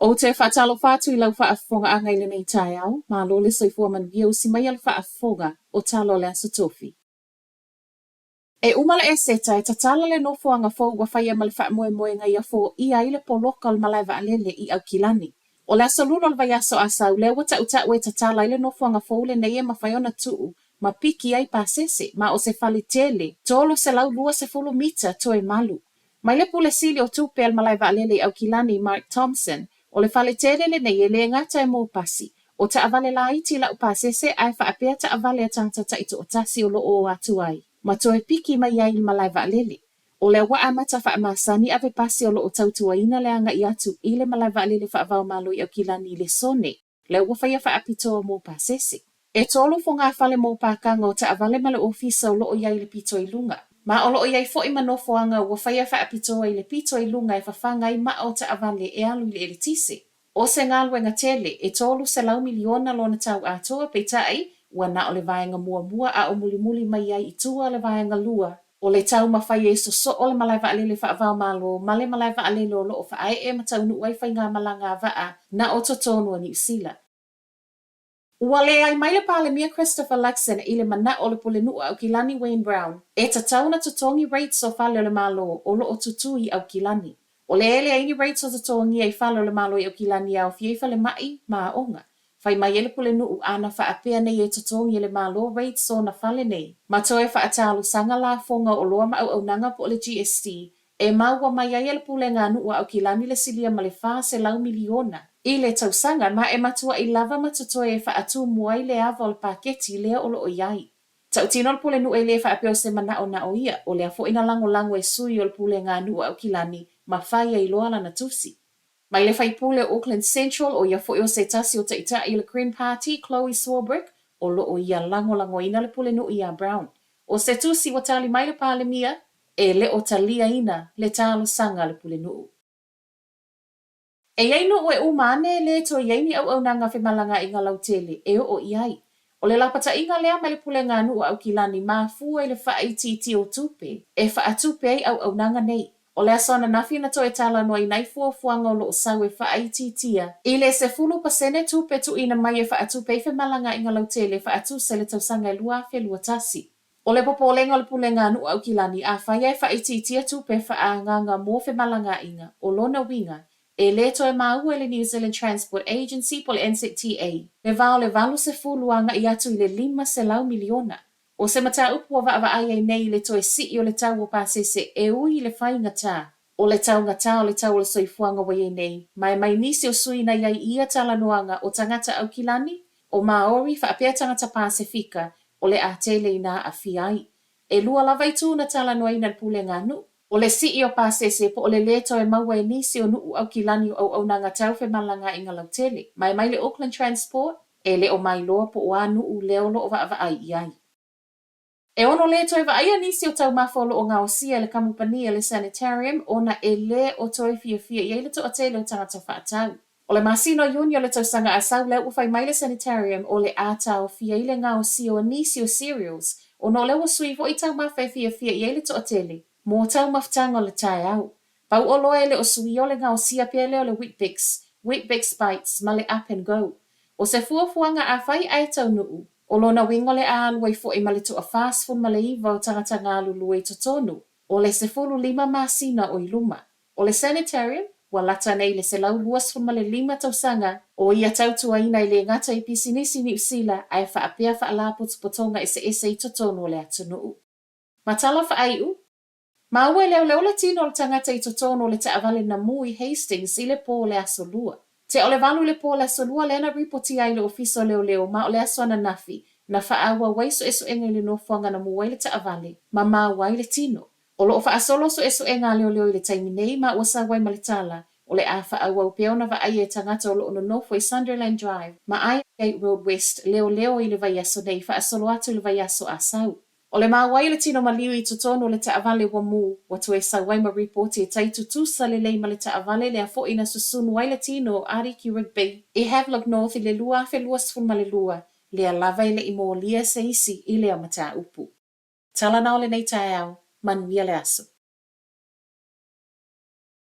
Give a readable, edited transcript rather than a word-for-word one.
O te whaatalo whātu I lau whaafonga a ngai le nei tai au, ma lo le soifua man via usi mai al whaafonga o talo le aso tofi. E umala e seta e tatala le nofoanga fōu wa whaia ma le whaamoe moe ngai a fō ia I le poloka al malaiva alele I au kilani. O le asa lulu al vaiaso asau le wata utau e tatala I le nofoanga fōu le nei e ma whaiona tuu, ma piki ai pasese, ma o se fale tele, tolu se lau lua se fulu mita toe malu. Mai le pule sili o tupe al malaiva alele au kilani Mark Thompson, o le fale tele le nei e le ngata e mō pasi, o ta avale la iti la upasese ai whaapea ta avale a tangata ito o tasi o loo o atu ai. Ma toe piki mai ai malaiva alele. O le wa amata whaamasani ave pasi o loo tautua ina le anga I atu I le malaiva alele whaavau malo I au kilani le sone, le wawhaia whaapito o mō pasese. E tolu fo ngā whale mō pākanga o ta avale ma le ofisa o loo iai le pito I lunga. Ma o loo iai fo I manofoanga o wawhaia whaapito ai le pito I lunga e whawhanga I ma o ta avale e alu I le tise. O se ngāluenga tele, e tolu se lau miliona lona tau atoa peitai, ua na o le vaenga mua a o muli mai ai I tua le vaenga lua. O le tau mawhai e so o le malaiva alele whaavau malo, ma le malaiva alele o loo whaai e matau nu wai whai ngā malanga vaa na o totonu ni usila. Ua le ai mai le pale mia Christopher Luxon I le mana o le pule nua au kilani Wayne Brown, e tatau na tutongi rates o whale o le malo o loo tutui au kilani. O le ele aini rates o tutongi ai whale o le malo I au kilani au fieifa le mai ma onga. Fai mai ele pule nuu ana whaapea nei e tutongi le malo rates o na whale nei. Ma toe whaatalu sanga la fonga o loa ma au nanga po le GST, e maua mai ai ele pule ngā nua au kilani le silia ma le wha se lau miliona. I le tausanga ma e matua I lava matutoe e whaatu mua I le ava o le paketi lea o loo iai. Tau tino le pule nuu e le whaapeo se mana o na o ia, o lea fo ina lango e sui o le pule ngā nua au kilani, ma whai ai loa lana tusi. Mai le whai pule o Auckland Central o ia fo o se tasi o taita I le Green Party, Chloe Swarbrick, o loo ia lango ina le pule nuu ia Brown. O se tusi wa tali mai le pale mia, e le o talia ina le talo sanga le pule nuu. E iai no e umane le to iai ni au nanga whemalanga I ngā lautele, e o iai. O le lapata inga lea mai le pule ngā nua au kilani ma fua I le whaititi o tupe, e whaatupe ai au nanga nei. O le asona nafi na to e tala noa I nai fuanga o loo sau e whaititia. I le se fulu pasene tupe tu ina mai e whaatupe I whemalanga I ngā lautele whaatu se le tausanga e lua whelua tasi. O le popolenga o le pule ngā nua au kilani a whaia e whaititia tupe whaanganga mō whemalanga inga o lona winga, e le toe maua le New Zealand Transport Agency po le NZTA. Le vao le valu se fuluanga I atu I le 5 se lau miliona. O se mata upu wa ai ai nei le toe si o le tau o pasese e ui le whai ngata. O le tau ngata o le tau o le soifuanga wai nei. Mai nisi o sui na iai ia talanoanga o tangata au kilani, o Maori whaapea tangata Pasifika o le atele ina a fiai. E lua lava I tū na talanoa ina le pule nganu. O le si o pasese po o le leto e maua e nisi o nuu au kilani o nanga tau whemalanga I ngā lautele. Mai le Auckland Transport, e le o mai loa po o nuu leo lo o ai iai. E ono leto e vaia nisi o tau mafolo o ngā osia le kamupania le sanitarium ona e le o toi fia iai le to o tele o tangata whaatau. O le masino yuni o le tausanga a sau leo ufai mai le sanitarium o le atao fia le ngā osia o nisi o cereals o no leo suivo I tau mawhai fia iai le to o tele. Mō tau maftanga o le tai au. Pau o loa ele o sui o le ngā o sia pele o le Weet-Bix Bites ma le Up and Go. O se fuafuanga a whai ai tau nuu, o lona wingo le alu ai fo I male to a fast food ma le iwa o tangata ngā lulu e totonu. O le se fulu 5 masina o iluma. O le sanitarium, wa lata nei le se lau luas fun ma le 5 tausanga, o ia tautua ina I le ngata I pisinisi ni usila ai whaapea whaalaputu potonga ese I totonu o le atu nuu. Matala whaai u, ma ue leo le tino le tangata I totono le taavale na mui Hastings I le po le aso lua. Te o le valu le po le aso lua lena ripoti ai le ofiso leo ma o le aso ana nafi na whaawa waiso eso enga le nofuanga na muwai le taavale ma wai le tino. O lo whaasolo so eso enga leo le taiminei ma ua sa wai malitala o le a whaawa upeo na vai e tangata o lo ono nofo I Sunderland Drive ma ai Gate Road West leo I le vaiaso nei whaasolo atu le vaiaso a sau. O le mawai le tino maliu I tutono le taavale wa mu, watu e sa wai ma reporti e taitu tusa le leima le taavale le a fo ina susunu wai le tino ari ki rugby. E Havelock North I le lua fe lua sfun ma le lua, le a lava le imo lia se isi I le amata upu. Tala nao le nei tai au, manuia le aso.